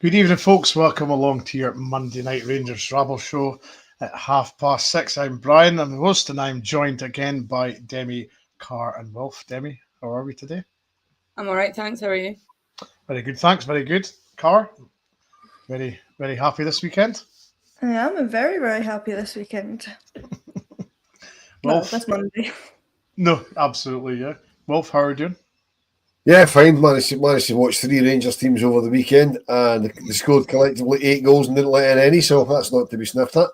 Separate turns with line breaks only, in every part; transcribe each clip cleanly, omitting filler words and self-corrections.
Good evening, folks. Welcome along to your Monday Night Rangers Rabble Show at 6:30. I'm Brian, I'm the host, and I'm joined again by Demi, Carr, and Wilf. Demi, how are we today?
I'm all right, thanks. How are you?
Very good, thanks. Very good. Carr, very happy this weekend.
I am. I'm very, very happy this weekend.
Wilf,
this Monday.
No, absolutely, yeah. Wilf, how are you doing?
Yeah, fine. Managed to watch 3 Rangers teams over the weekend, and they scored collectively 8 goals and didn't let in any, so that's not to be sniffed at.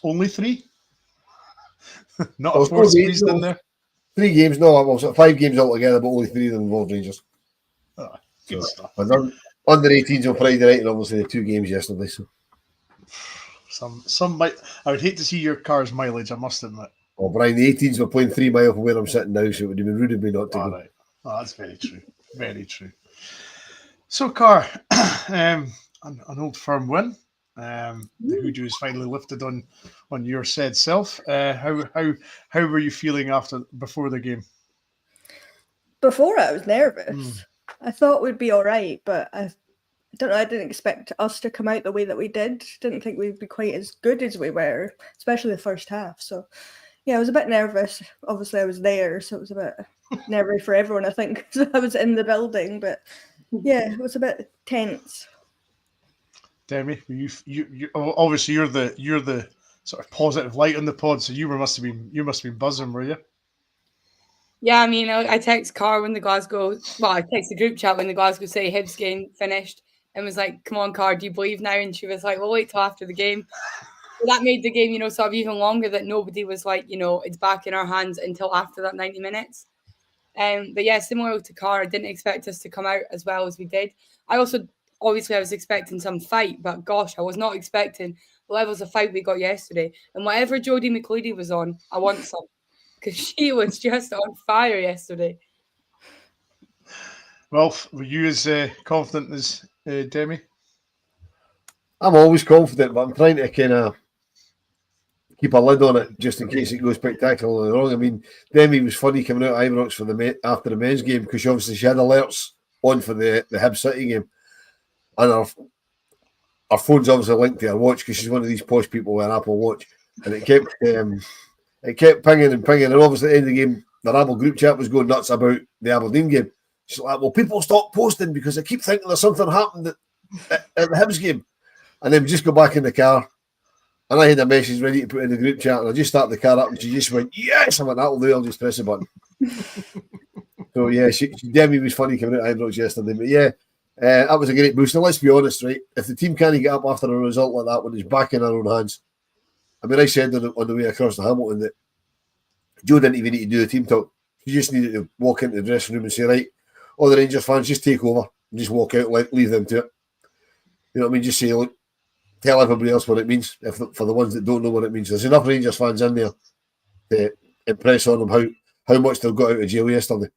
Only 3? Not a fourth squeezed in there?
3 games, no, well, 5 games altogether, but only 3 of them involved Rangers.
Oh, good stuff.
Under 18s on Friday night, and obviously the 2 games yesterday. So
some might. I would hate to see your car's mileage, I must admit.
Oh, Brian, the 18s were playing 3 miles from where I'm sitting now, so it would have been rude of me not to go.
Right. Oh, that's very true. Very true. So, Carr, an old firm win. The hoodoo is finally lifted on your said self. How were you feeling before the game?
Before I was nervous. I thought we'd be all right, but I don't know. I didn't expect us to come out the way that we did. Didn't think we'd be quite as good as we were, especially the first half. So, yeah, I was a bit nervous. Obviously, I was there, so it was a bit nervy for everyone, I think, because I was in the building. But yeah, it was a bit tense.
Demi, you obviously you're the sort of positive light on the pod, so you must have been buzzing, were you?
Yeah, I mean, I text Carr when I text the group chat when the Glasgow City Hibs game finished, and was like, "Come on, Carr, do you believe now?" And she was like, "We'll wait till after the game." So that made the game, sort of even longer. That nobody was like, it's back in our hands until after that 90 minutes. But yeah, similar to Carr, I didn't expect us to come out as well as we did. I was expecting some fight, but gosh, I was not expecting the levels of fight we got yesterday. And whatever Jodie McLeody was on, I want some, because she was just on fire yesterday.
Ralph, were you as confident as Demi?
I'm always confident, but I'm trying to kind of keep a lid on it just in case it goes spectacularly wrong. I mean, Demi was funny coming out of Ibrox after the men's game, because obviously she had alerts on for the Hibs City game, and our phone's obviously linked to her watch because she's one of these posh people with an Apple Watch, and it kept pinging and pinging, and obviously at the end of the game, the Rabble group chat was going nuts about the Aberdeen game. She's like, "Well, people stop posting because I keep thinking there's something happened at the Hibs game," and then we just go back in the car. And I had a message ready to put in the group chat, and I just started the car up, and she just went, "Yes!" I went, "That'll do, I'll just press the button." So, yeah, Demi was funny coming out of Ibrox yesterday. But, yeah, that was a great boost. Now, let's be honest, right? If the team can't get up after a result like that when it's back in our own hands, I mean, I said on the way across to Hamilton that Joe didn't even need to do the team talk. He just needed to walk into the dressing room and say, "Right, all the Rangers fans, just take over and just walk out, leave them to it." You know what I mean? Just say, "Look, tell everybody else what it means." For the ones that don't know what it means, there's enough Rangers fans in there to impress on them how much they've got out of jail yesterday.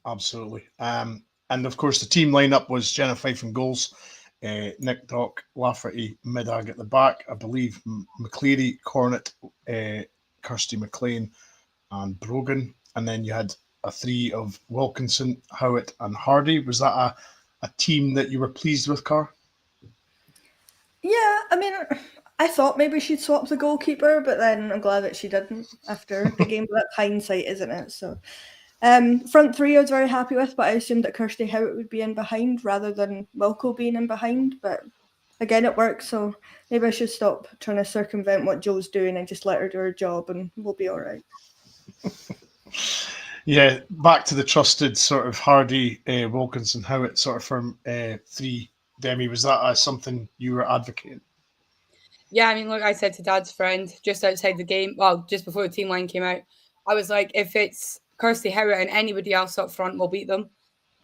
Absolutely. And of course, the team lineup was Jenna Fife in goals, Nick Dock, Lafferty, Middag at the back. I believe McCleary, Cornett, Kirsty McLean, and Brogan. And then you had a 3 of Wilkinson, Howat, and Hardy. Was that a team that you were pleased with, Carr?
Yeah, I mean, I thought maybe she'd swap the goalkeeper, but then I'm glad that she didn't after the game. But that's hindsight, isn't it? So, front 3 I was very happy with, but I assumed that Kirsty Howat would be in behind rather than Wilco being in behind. But again, it worked, so maybe I should stop trying to circumvent what Joe's doing and just let her do her job, and we'll be all right.
Yeah, back to the trusted sort of Hardy, Wilkinson, Howat sort of from 3. Demi, was that something you were advocating?
Yeah, I mean, look, I said to Dad's friend just outside the game, well, just before the team line came out, I was like, if it's Kirsty Howat and anybody else up front, we'll beat them.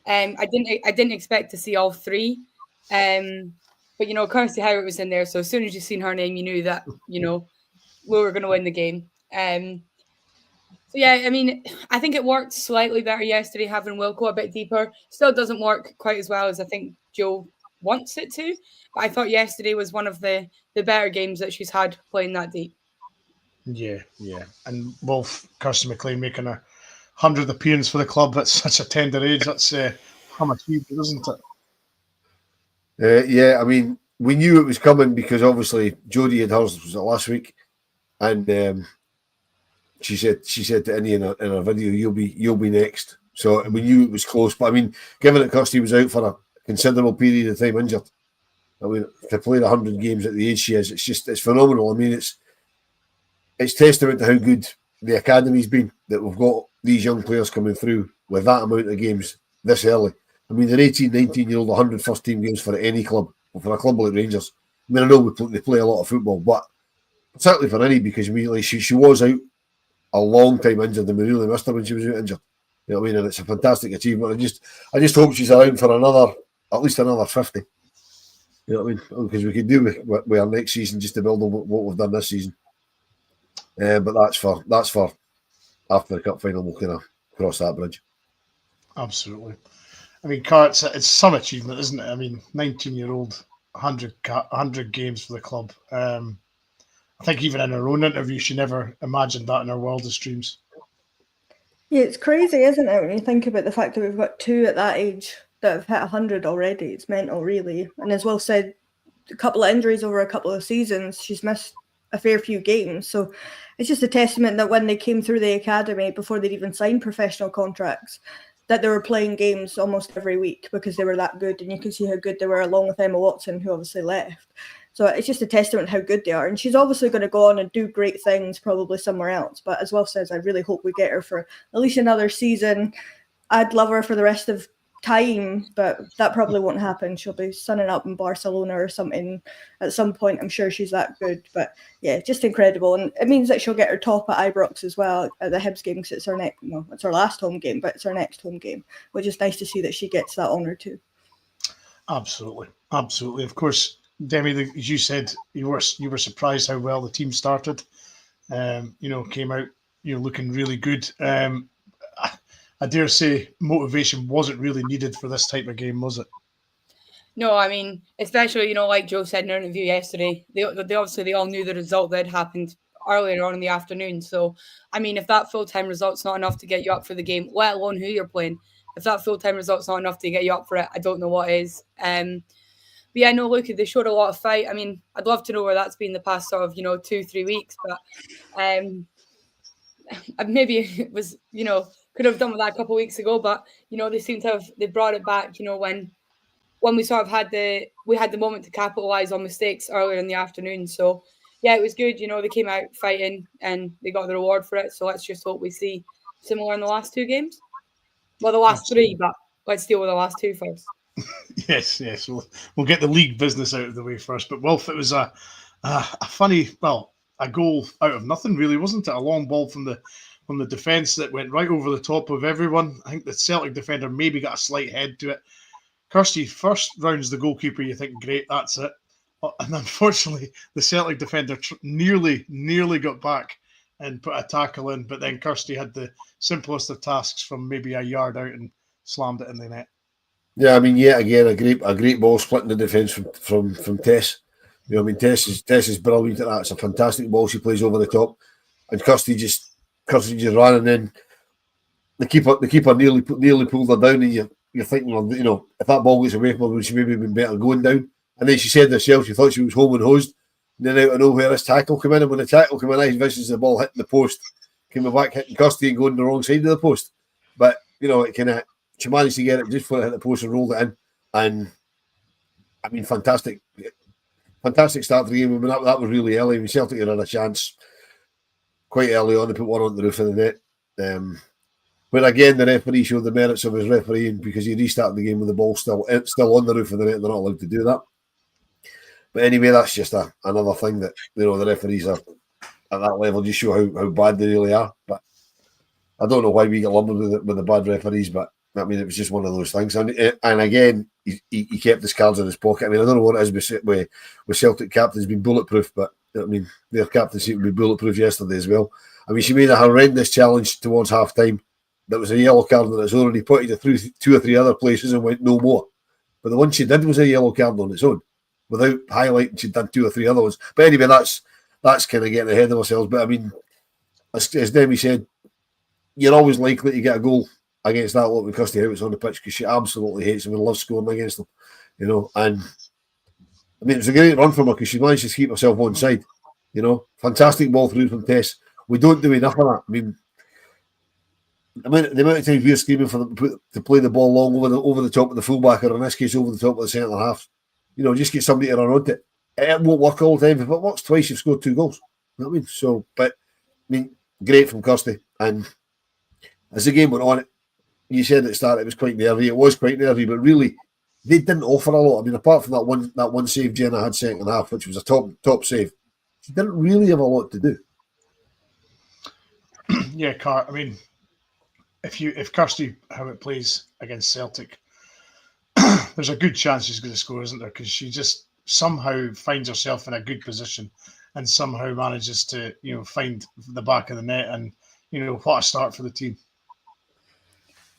I didn't expect to see all 3. But, Kirsty Howat was in there, so as soon as you seen her name, you knew that, we were going to win the game. So, yeah, I mean, I think it worked slightly better yesterday, having Wilco a bit deeper. Still doesn't work quite as well as I think Joe wants it to. But I thought yesterday was one of the better games that she's had playing that deep.
Yeah. And Kirsty McLean making a 100th appearance for the club at such a tender age, that's Come achievement, isn't it?
Yeah, I mean, we knew it was coming because obviously Jodie had hers was last week, and she said to Innie in her video, "You'll be next." So we knew it was close. But I mean, given that Kirsty was out for a considerable period of time injured, I mean, to play 100 games at the age she is, it's phenomenal. I mean, it's testament to how good the academy's been that we've got these young players coming through with that amount of games this early. I mean, they're 18, 19-year-old, 100 first team games for any club, or for a club like Rangers. I mean, I know they play a lot of football, but certainly for any, because immediately she was out a long time injured, and we really missed her when she was out injured. You know what I mean? And it's a fantastic achievement. I just hope she's around for at least another 50. You know what I mean? Because we could do with our next season just to build on what we've done this season. But that's for after the cup final. We'll kind of cross that bridge.
Absolutely. I mean, it's some achievement, isn't it? I mean, 19-year-old, 100 games for the club. I think even in her own interview, she never imagined that in her wildest dreams.
Yeah, it's crazy, isn't it, when you think about the fact that we've got two at that age that have hit 100 already. It's mental, really. And as Will said, a couple of injuries over a couple of seasons. She's missed a fair few games. So it's just a testament that when they came through the academy, before they'd even signed professional contracts, that they were playing games almost every week because they were that good. And you can see how good they were, along with Emma Watson, who obviously left. So it's just a testament how good they are. And she's obviously going to go on and do great things probably somewhere else. But as Will says, I really hope we get her for at least another season. I'd love her for the rest of time, but that probably won't happen. She'll be sunning up in Barcelona or something at some point. I'm sure she's that good. But yeah, just incredible. And it means that she'll get her top at Ibrox as well at the Hibs game, because it's it's her last home game, but it's her next home game, which is nice to see that she gets that honour too.
Absolutely. Of course, Demi, as you said, you were surprised how well the team started. Came out, looking really good. I dare say motivation wasn't really needed for this type of game, was it?
No, I mean, especially, like Joe said in our interview yesterday, they obviously they all knew the result that had happened earlier on in the afternoon. So, I mean, if that full-time result's not enough to get you up for the game, let alone who you're playing, if that full-time result's not enough to get you up for it, I don't know what is. But yeah, no, look, they showed a lot of fight. I mean, I'd love to know where that's been the past sort of, 2-3 weeks, but maybe it was, could have done with that a couple of weeks ago, but, they seem to they brought it back, when we sort of had the moment to capitalize on mistakes earlier in the afternoon. So yeah, it was good. They came out fighting and they got the reward for it. So let's just hope we see similar in the last two games. Well, the last three, but let's deal with the last two first.
Yes. We'll get the league business out of the way first. But Wilf, it was a funny, a goal out of nothing, really, wasn't it? A long ball from the defence that went right over the top of everyone. I think the Celtic defender maybe got a slight head to it. Kirsty first rounds the goalkeeper. You think, great, that's it. And unfortunately, the Celtic defender nearly got back and put a tackle in. But then Kirsty had the simplest of tasks from maybe a yard out and slammed it in the net.
Yeah, I mean, yet again, a great ball splitting the defence from Tess. Tess is brilliant at that. It's a fantastic ball she plays over the top, and Kirsty just ran, and then the keeper nearly pulled her down, and you're thinking, if that ball gets away from her, would she maybe been better going down? And then she said herself she thought she was home and hosed, and then out of nowhere this tackle came in, and when the tackle came in, I envisaged the ball hitting the post, coming back hitting Kirsty and going the wrong side of the post, but it kind of. She managed to get it just before it hit the post and rolled it in. And, I mean, fantastic start to the game. I mean, that was really early. I mean, Celtic had a chance quite early on to put one on the roof of the net. But again, the referee showed the merits of his refereeing because he restarted the game with the ball still on the roof of the net. They're not allowed to do that. But anyway, that's just another thing that, the referees are at that level just show how bad they really are. But I don't know why we get lumbered with the bad referees, but I mean, it was just one of those things. And again, he kept his cards in his pocket. I mean, I don't know what it is with Celtic captains being bulletproof, but I mean, their captain seemed to be bulletproof yesterday as well. I mean, she made a horrendous challenge towards half-time. That was a yellow card that has already put her through 2 or 3 other places and went no more. But the one she did was a yellow card on its own, without highlighting she'd done 2 or 3 other ones. But anyway, that's kind of getting ahead of ourselves. But I mean, as Demi said, you're always likely to get a goal against that lot when Kirsty Howat's on the pitch because she absolutely hates him and loves scoring against them, you know. And I mean, it was a great run from her because she managed to keep herself on side, you know. Fantastic ball through from Tess. We don't do enough of that. I mean, the amount of times we're screaming for them to play the ball long over the top of the fullback, or in this case, over the top of the centre half. You know, just get somebody to run onto it. It won't work all the time. If it works twice, you've scored 2 goals. You know what I mean? So, but I mean, great from Kirsty. And as the game went on, you said at the start it was quite nervy. It was quite nervy, but really, they didn't offer a lot. I mean, apart from that one save Jenna had second half, which was a top save, she didn't really have a lot to do.
Yeah, Car. I mean, if Kirsty Howat plays against Celtic, there's a good chance she's going to score, isn't there? Because she just somehow finds herself in a good position and somehow manages to, you know, find the back of the net, and, you know, what a start for the team.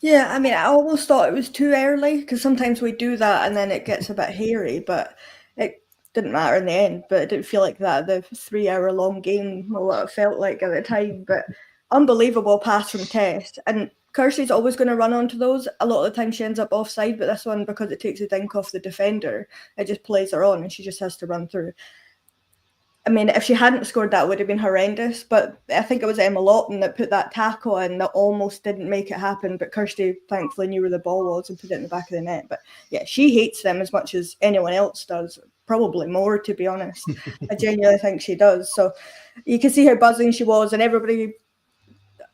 Yeah, I mean, I almost thought it was too early because sometimes we do that and then it gets a bit hairy, but it didn't matter in the end. But it didn't feel like that, the 3-hour long game, what it felt like at the time. But unbelievable pass from Tess. And Kirsty's always going to run onto those. A lot of the time she ends up offside, but this one, because it takes a dink off the defender, it just plays her on and she just has to run through. I mean, if she hadn't scored, that would have been horrendous. But I think it was Emma Lawton that put that tackle in that almost didn't make it happen. But Kirsty thankfully knew where the ball was and put it in the back of the net. But yeah, she hates them as much as anyone else does. Probably more, to be honest. I genuinely think she does. So you can see how buzzing she was, and everybody,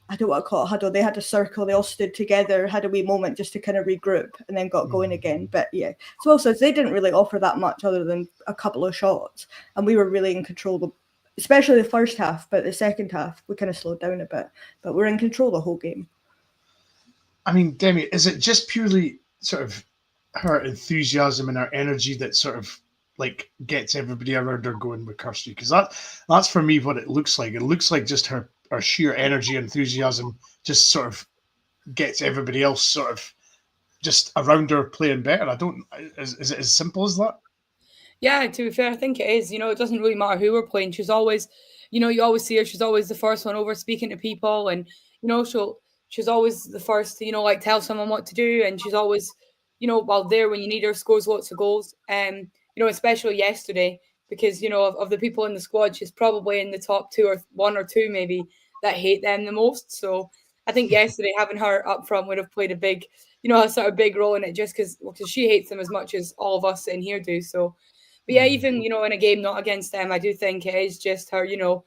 I don't want to call it huddle. They had a circle. They all stood together, had a wee moment just to kind of regroup, and then got going again. But yeah, so also they didn't really offer that much other than a couple of shots, and we were really in control, especially the first half. But the second half, we kind of slowed down a bit. But we're in control the whole game.
I mean, Demi, is it just purely sort of her enthusiasm and her energy that sort of like gets everybody around her going with Kirsty? Because that's for me what it looks like. It looks like just her sheer energy and enthusiasm just sort of gets everybody else sort of just around her playing better. Is it as simple as that?
Yeah, to be fair, I think it is. You know, it doesn't really matter who we're playing. She's always, you know, you always see her. She's always the first one over speaking to people, and, you know, she's always the first to, you know, like tell someone what to do, and she's always, you know, well, there when you need her, scores lots of goals. You know, especially yesterday, because, you know, of the people in the squad, she's probably in the top 2 or 1 or 2 maybe that hate them the most. So I think yesterday having her up front would have played a big, you know, a sort of big role in it, just because she hates them as much as all of us in here do. So, but yeah, even, you know, in a game not against them, I do think it is just her, you know,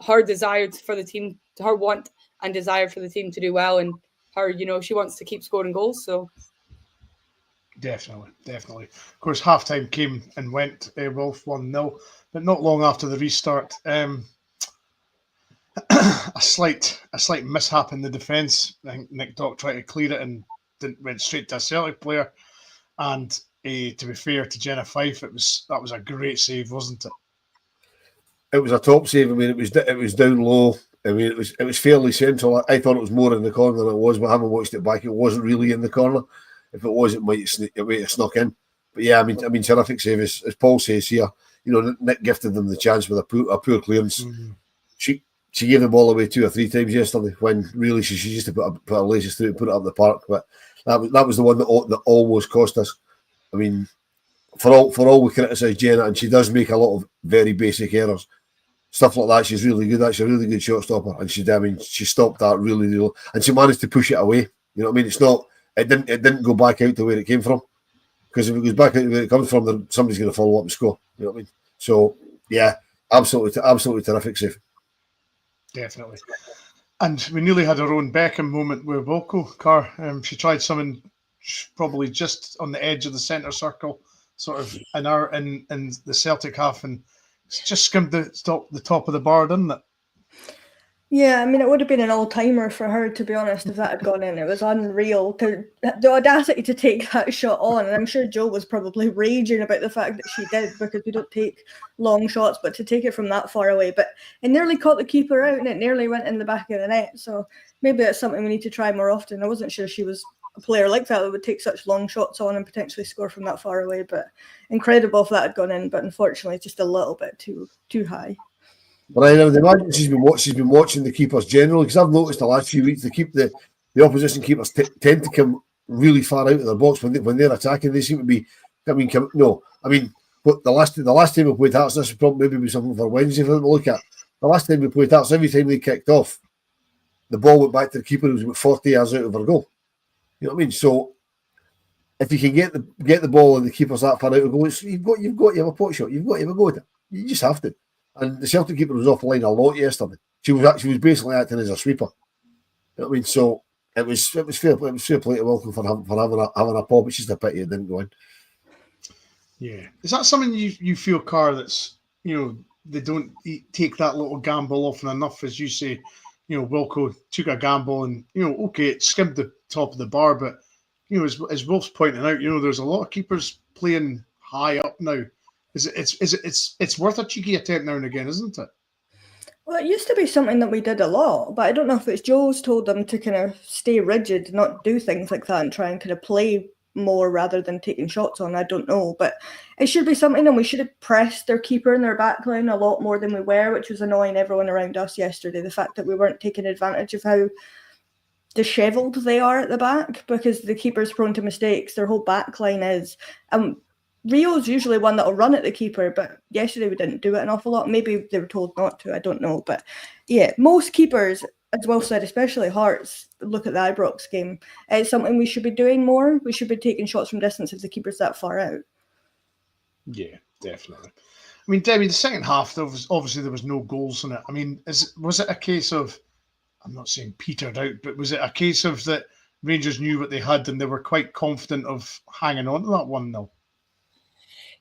her desire for the team, her want and desire for the team to do well, and her, you know, she wants to keep scoring goals. So
Definitely. Of course, halftime came and went. Wolf 1-0, but not long after the restart, a slight mishap in the defence. I think Nick Dock tried to clear it and went straight to a Celtic player. And to be fair to Jenna Fife, that was a great save, wasn't it?
It was a top save. I mean, it was down low. I mean, it was fairly central. I thought it was more in the corner than it was, but having watched it back, it wasn't really in the corner. If it was, it might have snuck in. But yeah, I mean, terrific save. As Paul says here, you know, Nick gifted them the chance with a poor clearance. Mm-hmm. She gave the ball away 2 or 3 times yesterday, when really she used to put her laces through and put it up the park. But that was the one that almost cost us. I mean, for all we criticise Jenna, and she does make a lot of very basic errors, stuff like that, she's really good. She's a really good shot stopper, and she stopped that really, and she managed to push it away. You know what I mean? It's not. It didn't go back out to where it came from, because if it goes back out to where it comes from, then somebody's going to follow up and score. You know what I mean? So yeah, absolutely terrific save.
Definitely. And we nearly had our own Beckham moment with Volko Car. She tried something probably just on the edge of the centre circle, sort of in the Celtic half, and just skimmed the top of the bar, didn't it?
Yeah, I mean, it would have been an all-timer for her, to be honest, if that had gone in. It was unreal. The audacity to take that shot on, and I'm sure Joe was probably raging about the fact that she did, because we don't take long shots, but to take it from that far away. But it nearly caught the keeper out, and it nearly went in the back of the net. So maybe that's something we need to try more often. I wasn't sure she was a player like that would take such long shots on and potentially score from that far away. But incredible if that had gone in, but unfortunately just a little bit too high. But
I would imagine she's been watching the keepers generally, because I've noticed the last few weeks the the opposition keepers tend to come really far out of their box when they're attacking. They seem to be. But the last time we played Hearts, this would probably maybe be something for Wednesday for them to look at. The last time we played Hearts, every time they kicked off, the ball went back to the keeper who was about 40 yards out of our goal. You know what I mean? So if you can get the ball and the keeper's that far out of goal, you've got to have a pot shot. You've got to have a go at it. You just have to. And the Celtic keeper was off the line a lot yesterday. She was basically acting as a sweeper. You know what I mean? So it was fair play to Welcome for having a pop. It's just a pity it didn't go in.
Yeah, is that something you feel, Carr? That's they don't take that little gamble often enough, as you say. Wilco took a gamble, and okay, it skimmed the top of the bar, but as Wolf's pointing out, there's a lot of keepers playing high up now. It's worth a cheeky attempt now and again, isn't it?
Well, it used to be something that we did a lot, but I don't know if it's Joe's told them to kind of stay rigid, not do things like that, and try and kind of play more rather than taking shots on. I don't know, but it should be something, and we should have pressed their keeper and their backline a lot more than we were, which was annoying everyone around us yesterday. The fact that we weren't taking advantage of how dishevelled they are at the back, because the keeper's prone to mistakes. Their whole backline is. Rio's usually one that'll run at the keeper, but yesterday we didn't do it an awful lot. Maybe they were told not to, I don't know. But yeah, most keepers, as well said, especially Hearts, look at the Ibrox game. It's something we should be doing more. We should be taking shots from distance if the keeper's that far out.
Yeah, definitely. I mean, Debbie, the second half, there was no goals in it. I mean, was it a case of, I'm not saying petered out, but was it a case of that Rangers knew what they had and they were quite confident of hanging on to that 1-0?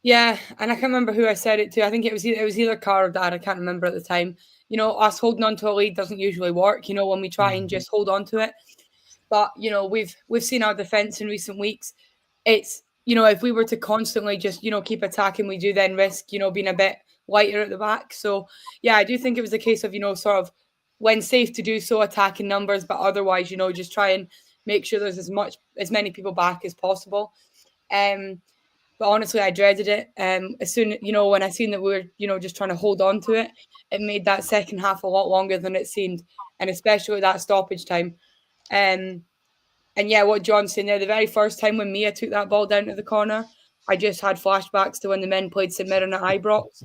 Yeah, and I can't remember who I said it to. I think it was either Carr or Dad. I can't remember at the time. Us holding on to a lead doesn't usually work. When we try and just hold on to it. But we've seen our defense in recent weeks. It's if we were to constantly just keep attacking, we do then risk being a bit lighter at the back. So yeah, I do think it was a case of sort of when safe to do so, attacking numbers, but otherwise just try and make sure there's as many people back as possible. But honestly, I dreaded it. As soon, when I seen that we were, just trying to hold on to it, it made that second half a lot longer than it seemed, and especially that stoppage time. And yeah, what John's saying there, the very first time when Mia took that ball down to the corner, I just had flashbacks to when the men played St Mirren at Ibrox,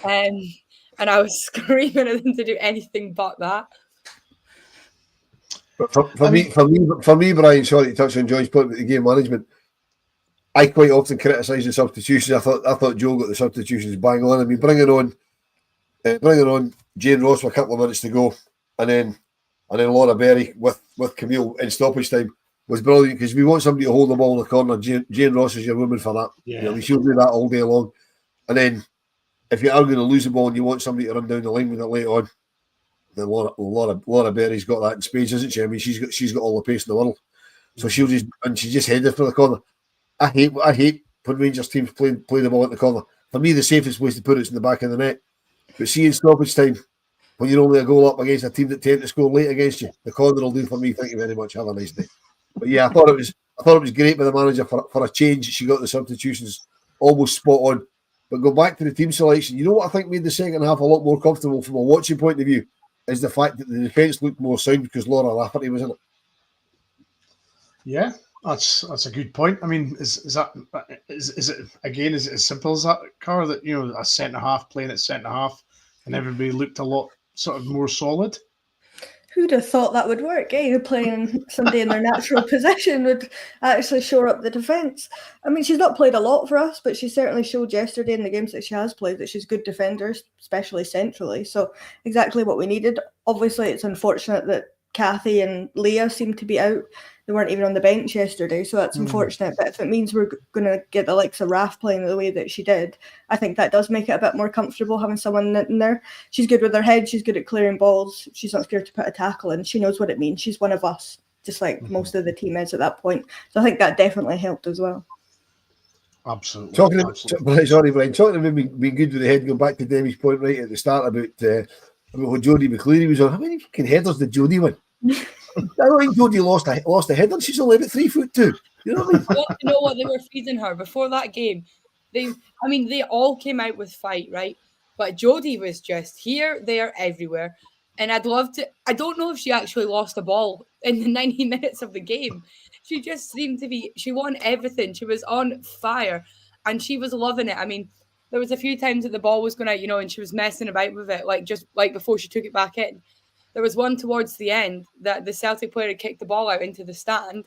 and I was screaming at them to do anything but that.
But for me, Brian, sorry to touch on John's point about the game management. I quite often criticise the substitutions. I thought Joe got the substitutions bang on. I mean, bringing on Jane Ross with a couple of minutes to go, and then Laura Berry with Camille in stoppage time was brilliant, because we want somebody to hold the ball in the corner. Jane Ross is your woman for that.
Yeah,
she'll do that all day long. And then if you are going to lose the ball and you want somebody to run down the line with it later on, then Laura Berry's got that in spades, isn't she? I mean, she's got all the pace in the world, so she just headed for the corner. I hate when Rangers teams play the ball at the corner. For me, the safest place to put it's in the back of the net. But see, in stoppage time, when you're only a goal up against a team that tend to score late against you, the corner will do for me. Thank you very much. Have a nice day. But yeah, I thought it was great by the manager for a change. She got the substitutions almost spot on. But go back to the team selection. You know what I think made the second half a lot more comfortable from a watching point of view is the fact that the defence looked more sound because Laura Lafferty was in it.
Yeah. That's a good point. I mean, is it again? Is it as simple as that, Carr? That a centre half playing at centre half, and everybody looked a lot sort of more solid.
Who'd have thought that would work? Playing somebody in their natural position would actually shore up the defence. I mean, she's not played a lot for us, but she certainly showed yesterday in the games that she has played that she's good defenders, especially centrally. So exactly what we needed. Obviously, it's unfortunate that Kathy and Leah seem to be out. They weren't even on the bench yesterday, so that's unfortunate. But if it means we're going to get the likes of Raf playing the way that she did, I think that does make it a bit more comfortable having someone in there. She's good with her head. She's good at clearing balls. She's not scared to put a tackle in. She knows what it means. She's one of us, just like most of the team is at that point. So I think that definitely helped as well.
Absolutely.
Sorry, Brian. Talking about being good with the head, going back to Demi's point right at the start about what Jodie McCleary was on. How many fucking headers did Jodie win? I don't think Jodie lost a header. She's only about 3'2". You know what I mean?
You know what? They were feeding her before that game. They all came out with fight, right? But Jodie was just here, there, everywhere. And I'd love to. I don't know if she actually lost the ball in the 90 minutes of the game. She just seemed to be. She won everything. She was on fire, and she was loving it. I mean, there was a few times that the ball was going out, and she was messing about with it, just before she took it back in. There was one towards the end that the Celtic player had kicked the ball out into the stand,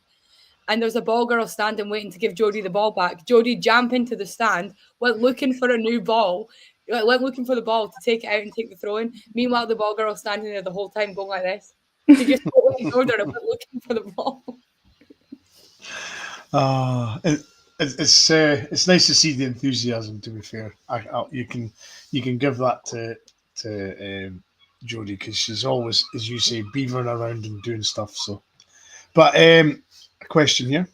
and there was a ball girl standing waiting to give Jodie the ball back. Jodie jumped into the stand, went looking for a new ball, went looking for the ball to take it out and take the throw in. Meanwhile, the ball girl standing there the whole time going like this. She just ignored her and went looking for the ball.
It's nice to see the enthusiasm. To be fair, you can give that to Jodie, because she's always, as you say, beavering around and doing stuff. So, but a question here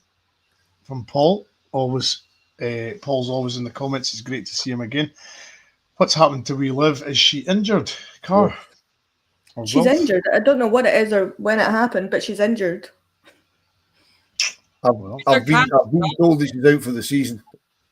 from Paul. Paul's always in the comments. It's great to see him again. What's happened to Wee Liv? Is she injured, Car?
Yeah. She's injured. I don't know what it is or when it happened, but she's injured.
I've been told that she's out for the season.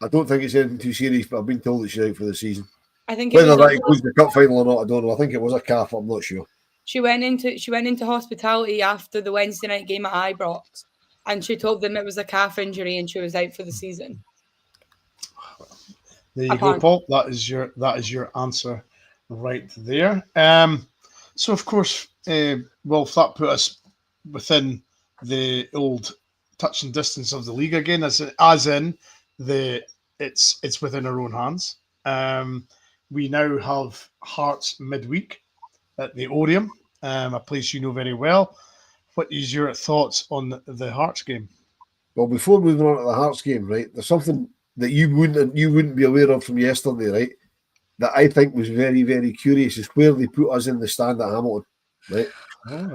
I don't think it's anything too serious, but I've been told that she's out for the season.
I think
whether that includes the cup final or not, I don't know. I think it was a calf. I'm not sure.
She went into hospitality after the Wednesday night game at Ibrox, and she told them it was a calf injury and she was out for the season.
There you go, Paul. That is your answer right there. So of course, if that put us within the old touching distance of the league again, as in it's within our own hands. We now have Hearts midweek at the Oriam, a place you know very well. What is your thoughts on the Hearts game?
Well, before moving on to the Hearts game, right, there's something that you wouldn't be aware of from yesterday, right? That I think was very, very curious is where they put us in the stand at Hamilton, right?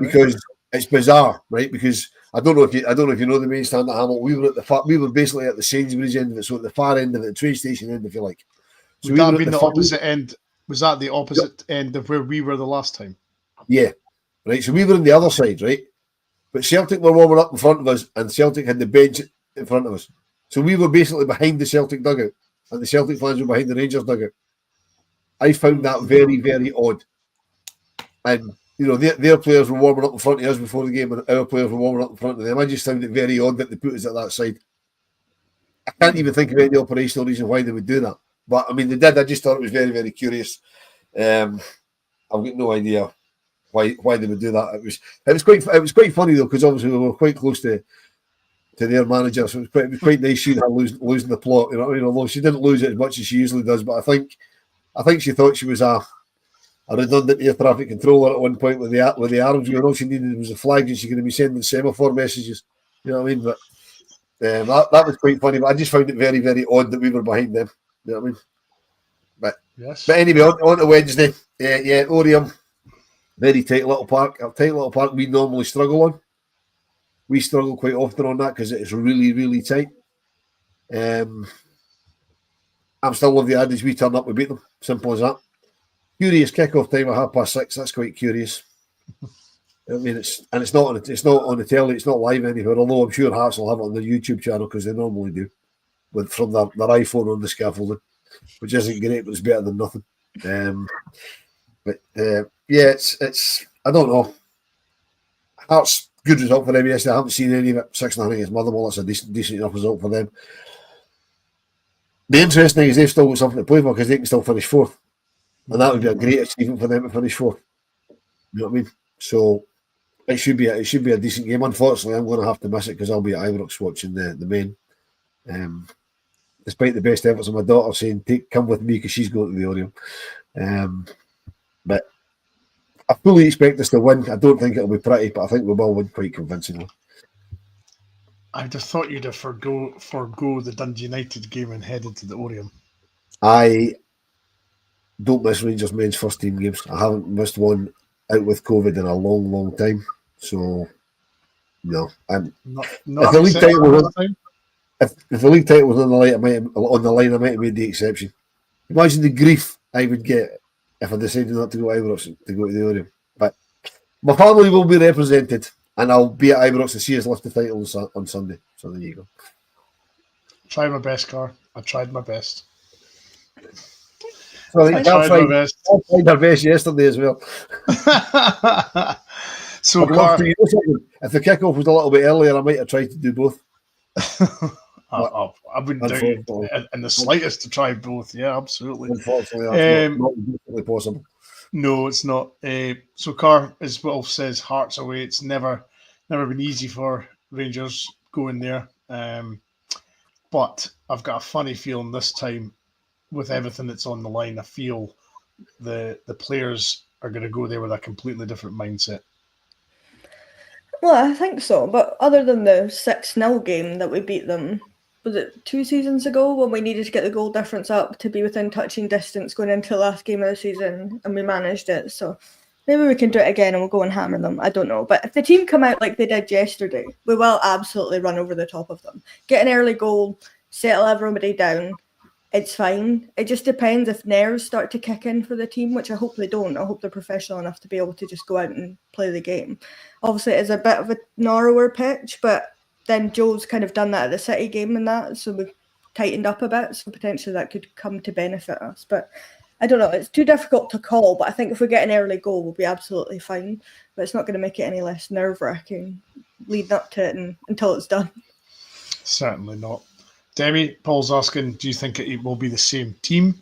Because it's bizarre, right? Because I don't know if you know the main stand at Hamilton. We were basically at the Sainsbury's end of it, so at the far end of it, the train station end, if you like. So
would that have been the opposite end? Was that the opposite end of where we were the last time?
Yeah, right. So we were on the other side, right? But Celtic were warming up in front of us, and Celtic had the bench in front of us. So we were basically behind the Celtic dugout, and the Celtic fans were behind the Rangers dugout. I found that very, very odd. And, their players were warming up in front of us before the game, and our players were warming up in front of them. I just found it very odd that they put us at that side. I can't even think of any operational reason why they would do that. But, I mean, they did. I just thought it was very, very curious. I've got no idea why they would do that. It was quite funny, though, because obviously we were quite close to their manager, so it was quite nice seeing her losing the plot. Although she didn't lose it as much as she usually does, but I think she thought she was a redundant air traffic controller at one point with the arms going. All she needed was a flag, and she could be sending semaphore messages. You know what I mean? But that was quite funny. But I just found it very, very odd that we were behind them. You know what I mean? But anyway, on to Wednesday. Yeah, Oriam, very tight little park. A tight little park we normally struggle on. We struggle quite often on that because it's really, really tight. I'm still of the adage we turn up, we beat them. Simple as that. Curious kickoff time at 6:30. That's quite curious. I mean, it's not on the telly. It's not live anywhere. Although I'm sure Hearts will have it on their YouTube channel because they normally do, from their iPhone on the scaffolding, which isn't great, but it's better than nothing. It's I don't know. Hearts. Good result for them yesterday. I haven't seen any of it. 6-0 against Motherwell. That's a decent enough result for them. The interesting thing is they've still got something to play for because they can still finish fourth. And that would be a great achievement for them to finish fourth. You know what I mean? So it should be a decent game. Unfortunately, I'm going to have to miss it because I'll be at Ibrox watching the main. Despite the best efforts of my daughter saying, come with me because she's going to the Oriam. But I fully expect us to win. I don't think it'll be pretty, but I think we will win quite convincingly.
I'd have thought you'd have forgo the Dundee United game and headed to the Oriam.
I don't miss Rangers men's first team games. I haven't missed one out with COVID in a long, long time. So, no. If the league title was on the line, I might have made the exception. Imagine the grief I would get if I decided not to go to Ibrox to go to the Oriam. But my family will be represented, and I'll be at Ibrox to see us lift the title on Sunday. So there you go.
Try my best, Car. I tried my best.
So I
tried my best.
I tried our best yesterday as well.
So,
I'd love to, you know something, if the kickoff was a little bit earlier, I might have tried to do both.
I wouldn't doubt you in the slightest to try both. Yeah, absolutely.
Unfortunately, that's not really possible.
No, it's not. So, Carr, as Wolf says, hearts away. It's never been easy for Rangers going there. But I've got a funny feeling this time, with everything that's on the line, I feel the players are going to go there with a completely different mindset.
Well, I think so. But other than the 6-0 game that we beat them, was it 2 seasons ago when we needed to get the goal difference up to be within touching distance going into the last game of the season, and we managed it. So maybe we can do it again and we'll go and hammer them. I don't know. But if the team come out like they did yesterday, we will absolutely run over the top of them. Get an early goal, settle everybody down. It's fine. It just depends if nerves start to kick in for the team, which I hope they don't. I hope they're professional enough to be able to just go out and play the game. Obviously, it's a bit of a narrower pitch, but then Joe's kind of done that at the City game and that, so we've tightened up a bit, so potentially that could come to benefit us. But I don't know. It's too difficult to call, but I think if we get an early goal, we'll be absolutely fine. But it's not going to make it any less nerve-wracking leading up to it until it's done.
Certainly not. Demi, Paul's asking, do you think it will be the same team?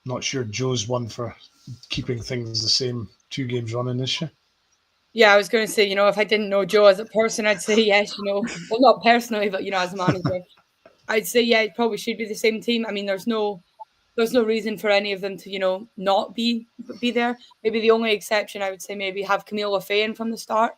Not sure Joe's one for keeping things the same 2 games running this year.
Yeah, I was going to say, if I didn't know Joe as a person, I'd say yes, well, not personally, but, as a manager, I'd say, yeah, it probably should be the same team. I mean, there's no reason for any of them to, not be there. Maybe the only exception, I would say, maybe have Camille Lefay in from the start,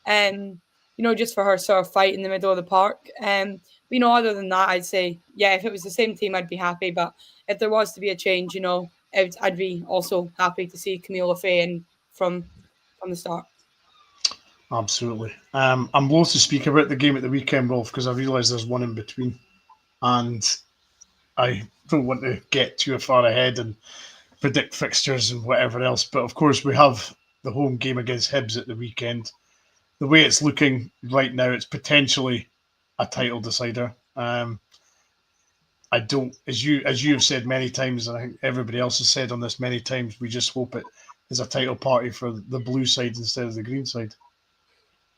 just for her sort of fight in the middle of the park. But, other than that, I'd say, yeah, if it was the same team, I'd be happy. But if there was to be a change, I'd be also happy to see Camille Lefay in from the start.
Absolutely. I'm loath to speak about the game at the weekend, Wolf, because I realise there's one in between. And I don't want to get too far ahead and predict fixtures and whatever else. But, of course, we have the home game against Hibs at the weekend. The way it's looking right now, it's potentially a title decider. I don't, as you have said many times, and I think everybody else has said on this many times, we just hope it is a title party for the blue side instead of the green side.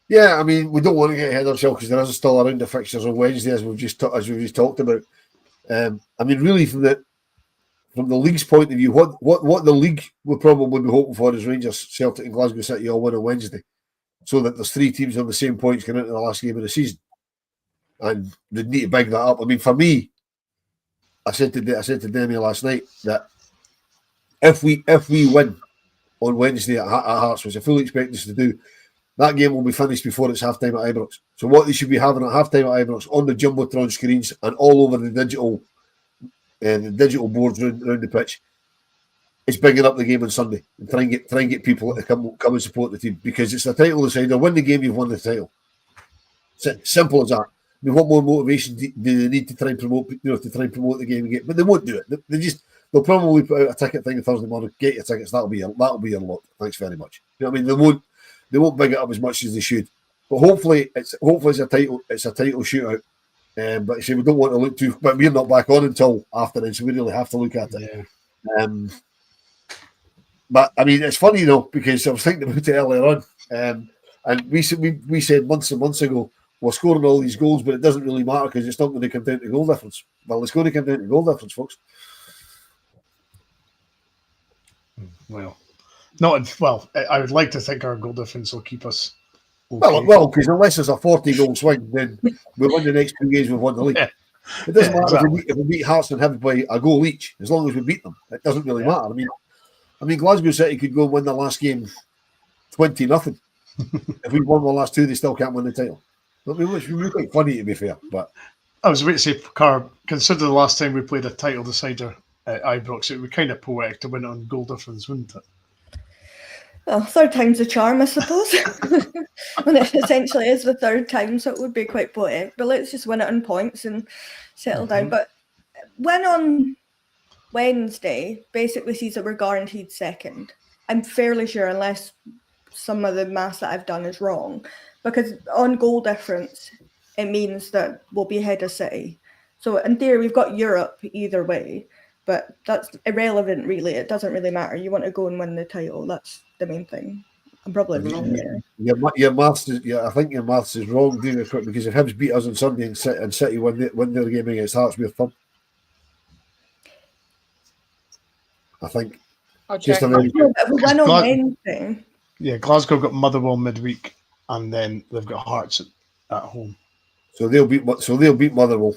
Yeah, I mean, we don't want to get ahead of ourselves because there is still a round of fixtures on Wednesday, as we've just talked about. I mean, really, from the league's point of view, what the league would probably be hoping for is Rangers, Celtic, and Glasgow City all win on Wednesday, so that there's 3 teams on the same points going into the last game of the season, and they need to big that up. I mean, for me, I said to Demi last night that if we win on Wednesday at Hearts, which I fully expect us to do, that game will be finished before it's half-time at Ibrox. So what they should be having at half-time at Ibrox on the Jumbotron screens and all over the digital boards around the pitch is bigging up the game on Sunday and try and get people to come and support the team, because it's the title decider. Win the game, you've won the title. Simple as that. I mean, what more motivation do they need to try and promote? The game again? But they won't do it. They'll probably put out a ticket thing on Thursday morning. Get your tickets. That'll be your lot. Thanks very much. You know what I mean? They won't big it up as much as they should. But hopefully it's a title shootout. But I say we don't want to look too, but we're not back on until after then, so we really have to look at it. Yeah. But I mean, it's funny though, because I was thinking about it earlier on, and we said months and months ago, we're scoring all these goals, but it doesn't really matter because it's not going to come down to goal difference. Well, it's going to come down to goal difference, folks.
Well, I would like to think our goal difference will keep us
okay. Well, because unless there's a 40-goal swing, then we win the next 2 games, we've won the league. Yeah. It doesn't matter exactly. if we beat Hearts and Hibs by a goal each, as long as we beat them. It doesn't really matter. I mean, Glasgow City could go and win the last game 20-0. If we won the last 2, they still can't win the title. I mean, which would be quite funny, to be fair. But
I was about to say, Carr, consider the last time we played a title decider at Ibrox, it would be kind of poetic to win it on goal difference, wouldn't it?
Well, 3rd time's a charm, I suppose. When it essentially is the 3rd time, so it would be quite poetic. But let's just win it on points and settle down. But win on Wednesday basically sees that we're guaranteed 2nd. I'm fairly sure, unless some of the maths that I've done is wrong, because on goal difference, it means that we'll be ahead of City. So in theory, we've got Europe either way. But that's irrelevant, really. It doesn't really matter. You want to go and win the title. That's the main thing. I'm probably wrong there.
Your maths is, I think your maths is wrong, David, because if Hibs beat us on Sunday and City win their game against Hearts, we're third. I think.
I'll check.
If we win on Wednesday.
Yeah, Glasgow got Motherwell midweek, and then they've got Hearts at home.
So they'll beat Motherwell.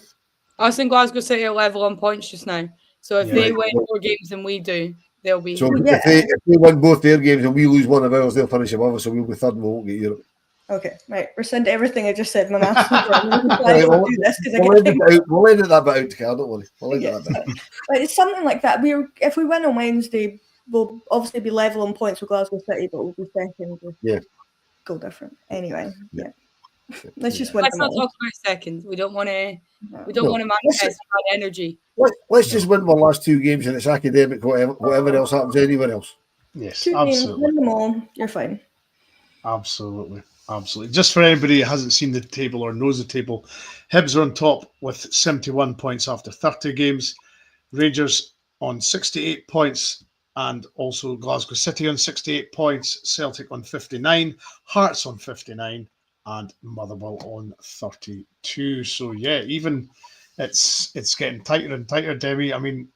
Us and Glasgow City are level on points just now. So if they win more games than we do, they'll be.
So if they win both their games and we lose one of ours, they'll finish above us. So we'll be third and we won't get Europe.
Okay, right. Rescind everything I just said. My maths is wrong.
We'll edit that bit out, Carl. Don't worry. We'll edit that bit.
But it's something like that. If we win on Wednesday, we'll obviously be level on points with Glasgow City, but we'll be second with goal different. Anyway, let's just win.
Let's not talk about seconds. We don't want to. We don't want to manifest bad energy.
Let's just win our last 2 games, and it's academic. Whatever else happens anywhere else.
Yes,
2
absolutely.
games, win them all. You're fine.
Absolutely. Just for anybody who hasn't seen the table or knows the table, Hibs are on top with 71 points after 30 games. Rangers on 68 points, and also Glasgow City on 68 points. Celtic on 59, Hearts on 59, and Motherwell on 32. So even it's getting tighter and tighter, Demi. I mean,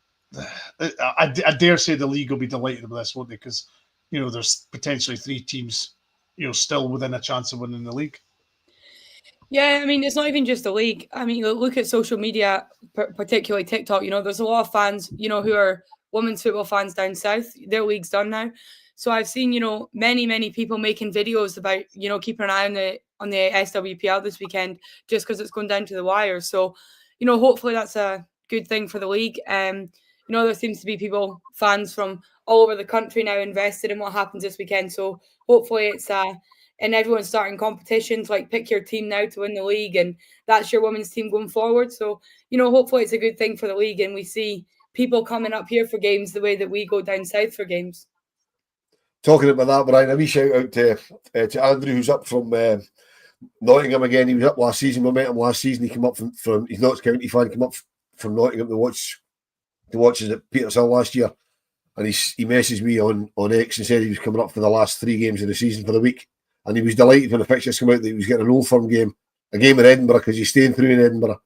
I dare say the league will be delighted with this, won't they? Because there's potentially 3 teams still within a chance of winning the league.
Yeah, I mean, it's not even just the league. I mean, look at social media, particularly TikTok. There's a lot of fans, who are women's football fans down south. Their league's done now. So I've seen, many people making videos about, keeping an eye on the SWPL this weekend just because it's going down to the wire. So, hopefully that's a good thing for the league. There seems to be fans from all over the country now invested in what happens this weekend. So hopefully it's and everyone's starting competitions, like pick your team now to win the league, and that's your women's team going forward. So, hopefully it's a good thing for the league, and we see people coming up here for games the way that we go down south for games.
Talking about that, Brian, a wee shout out to Andrew, who's up from Nottingham again. He was up last season. We met him last season. He came up from he's Notts County fan, came up from Nottingham to watch us at Petershill last year. And he messaged me on X and said he was coming up for the last 3 games of the season for the week. And he was delighted when the fixtures came out that he was getting an Old Firm game, a game in Edinburgh, because he's staying through in Edinburgh.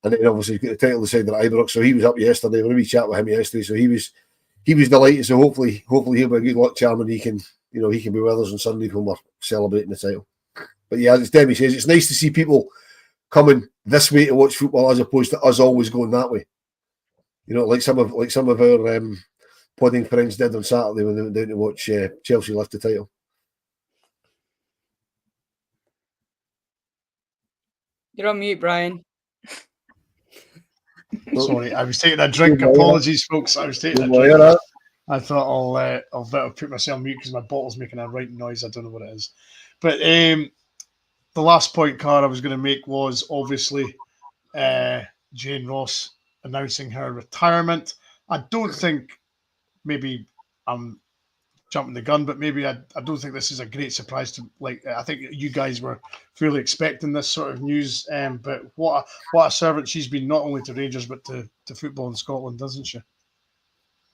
And then obviously he's got the title decided at Ibrox. So he was up yesterday. We had a wee chat with him yesterday. So he was delighted. So hopefully he'll be a good luck charm, and he can be with us on Sunday when we're celebrating the title. But yeah, as Demi says, it's nice to see people coming this way to watch football as opposed to us always going that way. Like some of our podding friends did on Saturday when they went down to watch Chelsea lift the title.
You're on mute, Brian.
Sorry, I was taking a drink. Apologies, folks. I was taking a drink. I thought I'll better put myself on mute because my bottle's making a right noise. I don't know what it is. But the last point, Cara, I was going to make was obviously Jane Ross announcing her retirement. I don't think, maybe I'm jumping the gun, but maybe I don't think this is a great surprise to, I think you guys were fully expecting this sort of news. But what a servant she's been, not only to Rangers but to football in Scotland, doesn't she?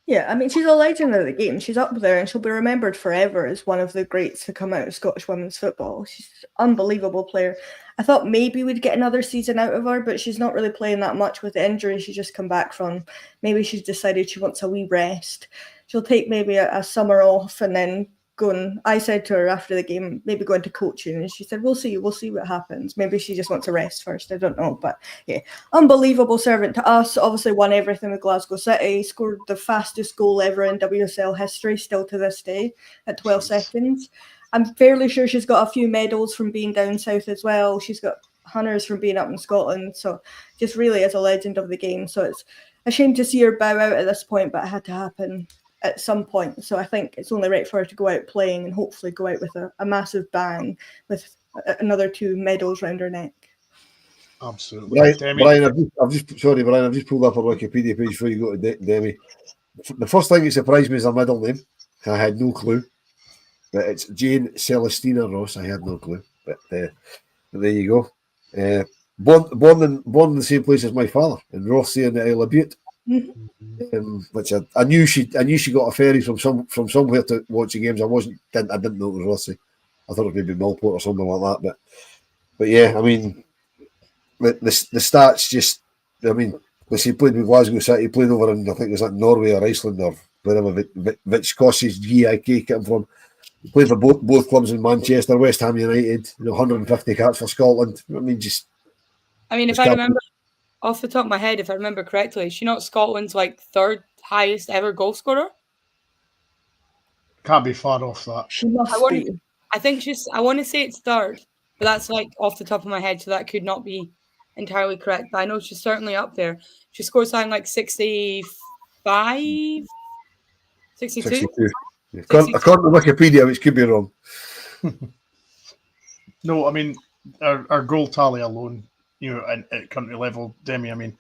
Yeah, I mean, she's a legend of the game. She's up there and she'll be remembered forever as one of the greats to come out of Scottish women's football. She's an unbelievable player. I thought maybe we'd get another season out of her, but she's not really playing that much with the injury she's just come back from. Maybe she's decided she wants a wee rest. She'll take maybe a summer off and then go and, I said to her after the game, maybe go into coaching. And she said, we'll see what happens. Maybe she just wants to rest first. I don't know. But yeah, unbelievable servant to us. Obviously won everything with Glasgow City. Scored the fastest goal ever in WSL history, still to this day, at 12 seconds. I'm fairly sure she's got a few medals from being down south as well. She's got hunters from being up in Scotland. So just really is a legend of the game. So it's a shame to see her bow out at this point, but it had to happen at some point. So I think it's only right for her to go out playing and hopefully go out with a massive bang with another 2 medals round her neck.
Absolutely.
Brian, I've just pulled up her Wikipedia page before you go to Demi. The first thing that surprised me is her middle name. I had no clue. But it's Jane Celestina Ross. I had no clue. But there you go. Born in the same place as my father, in Rothsay in the Isle of Bute. Which I knew she got a ferry from somewhere to watch the games. I didn't know it was Rossi. I thought it was maybe Millport or something like that. But yeah, I mean, the stats just. I mean, he played with Glasgow City, played over in I think it was Norway or Iceland or wherever Vitskos's GIK came from. He played for both clubs in Manchester, West Ham United. 150 caps for Scotland. I mean,
if I remember off the top of my head, if I remember correctly, is she not Scotland's third highest ever goal scorer?
Can't be far off that.
She must be.
I think I want to say it's third, but that's off the top of my head, so that could not be entirely correct. But I know she's certainly up there. She scored something like 65, 62.
According to Wikipedia, which could be wrong.
No, I mean, our goal tally alone, at country level, Demi, I mean,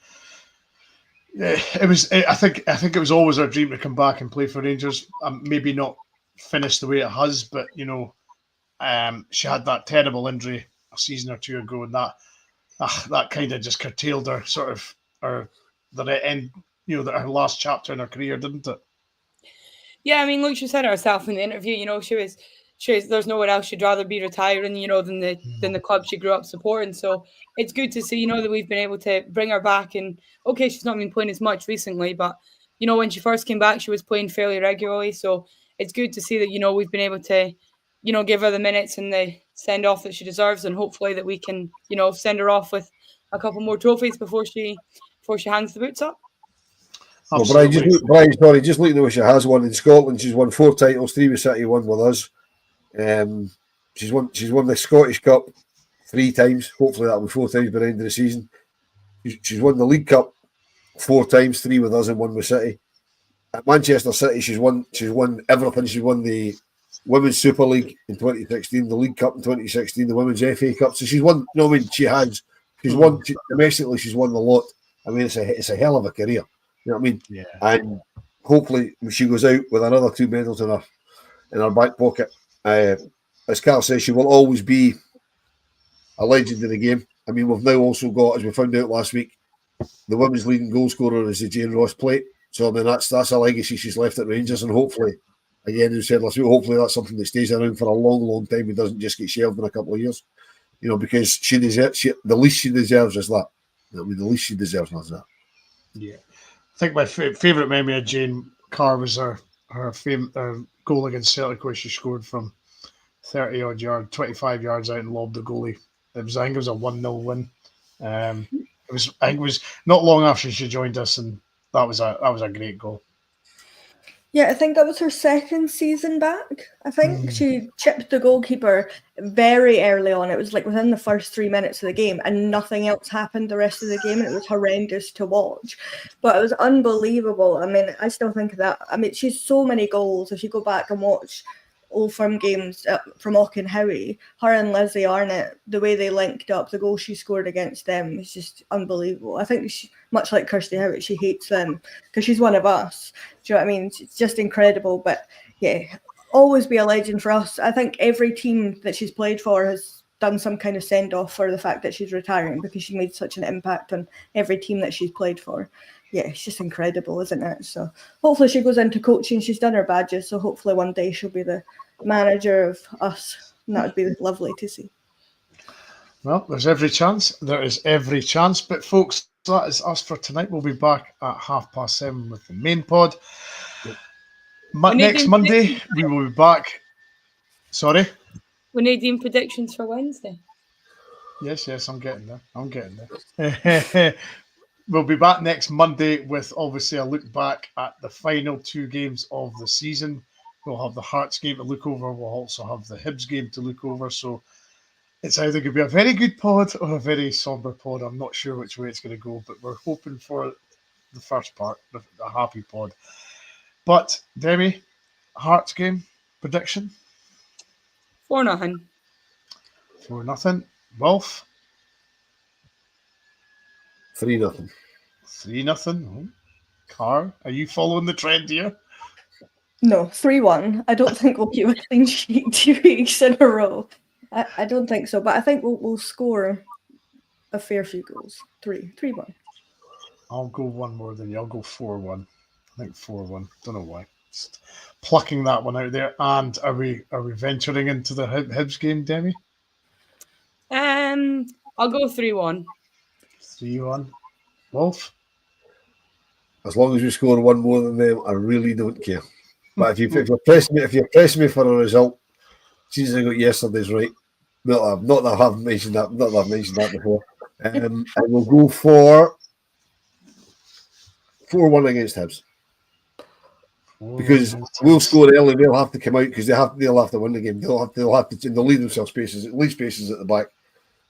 it was. I think it was always our dream to come back and play for Rangers. Maybe not finish the way it has, but she had that terrible injury a season or two ago, and that kind of just curtailed her her end, her last chapter in her career, didn't it?
Yeah, I mean, look, she said it herself in the interview. She was there's nowhere else she'd rather be retiring, than the club she grew up supporting. So it's good to see, that we've been able to bring her back. And okay, she's not been playing as much recently, but when she first came back, she was playing fairly regularly. So it's good to see that we've been able to give her the minutes and the send off that she deserves, and hopefully that we can send her off with a couple more trophies before she hangs the boots up.
Well, Brian, just looking at what she has won in Scotland. She's won 4 titles, 3 with City, 1 with us. She's won the Scottish Cup 3 times. Hopefully that'll be 4 times by the end of the season. She's won the League Cup 4 times, 3 with us and 1 with City. At Manchester City, she's won everything. She won the Women's Super League in 2016, the League Cup in 2016, the Women's FA Cup. So she's won. She's won domestically. She's won the lot. I mean, it's a hell of a career. You know what I mean?
Yeah.
And hopefully she goes out with another 2 medals in her back pocket. As Carl says, she will always be a legend in the game. I mean, we've now also got, as we found out last week, the women's leading goal scorer is the Jane Ross plate. So I mean, that's a legacy she's left at Rangers, and hopefully, again, as we said last week, hopefully that's something that stays around for a long, long time and doesn't just get shelved in a couple of years. Because the least she deserves is that. I mean, the least she deserves is that.
Yeah. I think my favourite memory of Jane Carr was her goal against Celtic, where she scored from 30 odd yards, 25 yards out and lobbed the goalie. I think it was a 1-0 win. I think it was not long after she joined us, and that was a great goal.
Yeah, I think that was her second season back. I think she chipped the goalkeeper very early on. It was within the first 3 minutes of the game, and nothing else happened the rest of the game, and it was horrendous to watch. But it was unbelievable. I mean, I still think of that. I mean, she's so many goals. If you go back and watch Old Firm games from Auchenhowie, her and Lizzie Arnott, the way they linked up, the goal she scored against them is just unbelievable. I think much like Kirsty Howat, she hates them because she's one of us. Do you know what I mean? It's just incredible. But yeah, always be a legend for us. I think every team that she's played for has done some kind of send-off for the fact that she's retiring, because she made such an impact on every team that she's played for. Yeah, it's just incredible, isn't it? So hopefully she goes into coaching. She's done her badges, so hopefully one day she'll be the manager of us, and that would be lovely to see.
Well, there's every chance. There is every chance. But folks, that is us for tonight. We'll be back at 7:30 with the main pod. Next Monday, we will be back. Sorry?
We need Dean predictions for Wednesday.
Yes, I'm getting there. We'll be back next Monday with obviously a look back at the final 2 games of the season. We'll have the Hearts game to look over. We'll also have the Hibs game to look over. So it's either going to be a very good pod or a very somber pod. I'm not sure which way it's going to go, but we're hoping for the first part, the happy pod. But, Demi, Hearts game prediction?
4-0.
4-0. Wolf?
3-0.
3-0.
Carr, are you following the trend here?
No, 3-1. I don't think we'll keep a clean sheet 2 weeks in a row. I don't think so, but I think we'll score a fair few goals. 3-1.
I'll go one more than you. I'll go 4-1. I think 4-1. Don't know why. Just plucking that one out there. And are we venturing into the Hibs game, Demi?
I'll go 3-1.
3-1. Wolf?
As long as we score one more than them, I really don't care. But if you're pressing me for a result, since I got yesterday's right, not that I haven't mentioned that, not that I've mentioned that before. I will go for 4-1 against Hibs. Because we'll score early, they'll have to come out because they'll have to win the game. They'll leave themselves leave spaces at the back,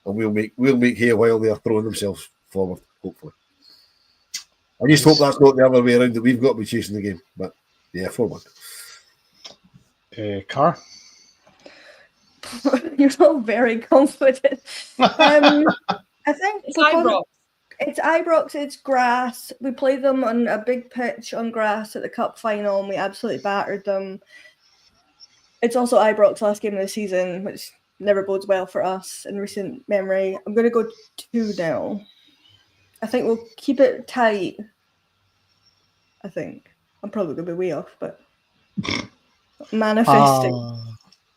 and we'll make hay while they are throwing themselves forward. Hopefully, I just hope that's not the other way around, that we've got to be chasing the game. But yeah, 4-1.
Car.
You're all very confident. I think
It's Ibrox.
It's Ibrox, it's grass. We played them on a big pitch on grass at the cup final, and we absolutely battered them. It's also Ibrox last game of the season, which never bodes well for us in recent memory. I'm going to go 2-0. I think we'll keep it tight. I think. I'm probably going to be way off, but manifesting.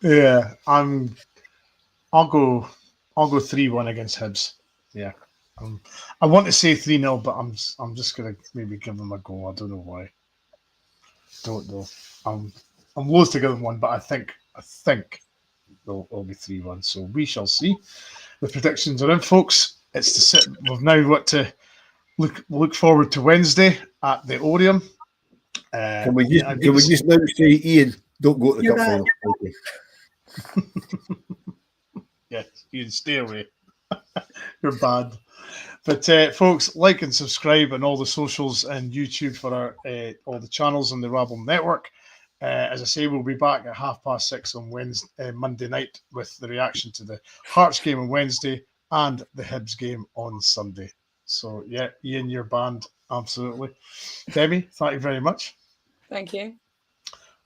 Yeah, I'll go 3-1 against Hibs. Yeah. I want to say 3-0, but I'm just gonna maybe give them a go. I don't know why. Don't know. I'm loath to give them one, but I think it'll be 3-1. So we shall see. The predictions are in, folks. It's to sit. We've now got to look forward to Wednesday at the Orium.
Can we just now say, Ian, don't go to the
You're
cup
bad.
final?
Yeah, Ian, stay away. You're bad. But folks, like and subscribe on all the socials and YouTube for our all the channels on the Rabble Network. As I say, we'll be back at 6:30 on Wednesday, Monday night, with the reaction to the Hearts game on Wednesday and the Hibs game on Sunday. So yeah, Ian, you're banned, absolutely. Demi, thank you very much.
Thank you.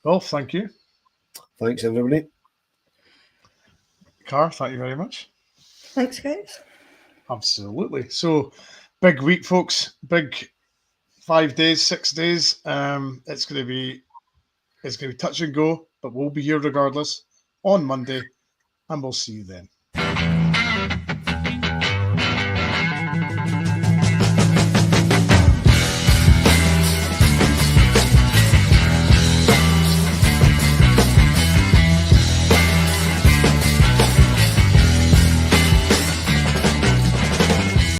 Well, thank you.
Thanks, everybody.
Car, thank you very much.
Thanks, guys.
Absolutely. So, big week, folks. Big 5 days, 6 days. It's going to be touch and go, but we'll be here regardless on Monday, and we'll see you then.